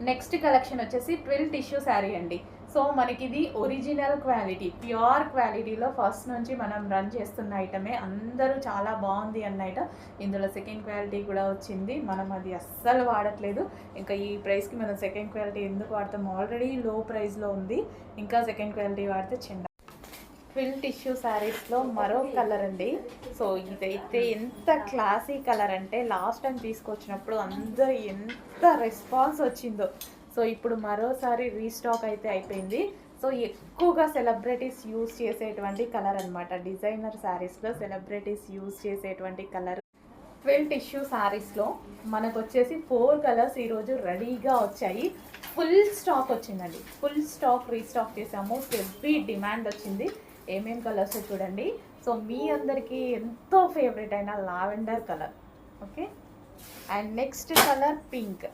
Next collection వచ్చేసి twill tissue sari అండి. So మనకి ఇది ఒరిజినల్ క్వాలిటీ, ప్యూర్ క్వాలిటీలో ఫస్ట్ నుంచి మనం రన్ చేస్తున్న ఐటమే. అందరూ చాలా బాగుంది అన్న ఐటమ్. ఇందులో సెకండ్ క్వాలిటీ కూడా వచ్చింది. మనం అది అస్సలు వాడట్లేదు. ఇంకా ఈ ప్రైస్కి మనం సెకండ్ క్వాలిటీ ఎందుకు వాడతాం? ఆల్రెడీ లో ప్రైస్లో ఉంది, ఇంకా సెకండ్ క్వాలిటీ వాడితే చెండ. ట్విల్ టిష్యూ శారీస్లో మరో కలర్ అండి. సో ఇదైతే ఎంత క్లాసీ కలర్ అంటే లాస్ట్ టైం తీసుకొచ్చినప్పుడు అందరూ ఎంత రెస్పాన్స్ వచ్చిందో. సో ఇప్పుడు మరోసారి రీస్టాక్ అయితే అయిపోయింది. సో ఎక్కువగా సెలబ్రిటీస్ యూజ్ చేసేటువంటి కలర్ అనమాట. డిజైనర్ శారీస్లో సెలబ్రిటీస్ యూజ్ చేసేటువంటి కలర్. ట్విల్ టిష్యూ శారీస్లో మనకు వచ్చేసి 4 కలర్స్ ఈరోజు రెడీగా వచ్చాయి. ఫుల్ స్టాక్ వచ్చిందండి. ఫుల్ స్టాక్ రీస్టాక్ చేసాము. హెవీ డిమాండ్ వచ్చింది. ఏమేం కలర్స్ చూడండి. సో మీ అందరికీ ఎంతో ఫేవరెట్ అయిన lavender colour, okay. And next colour pink.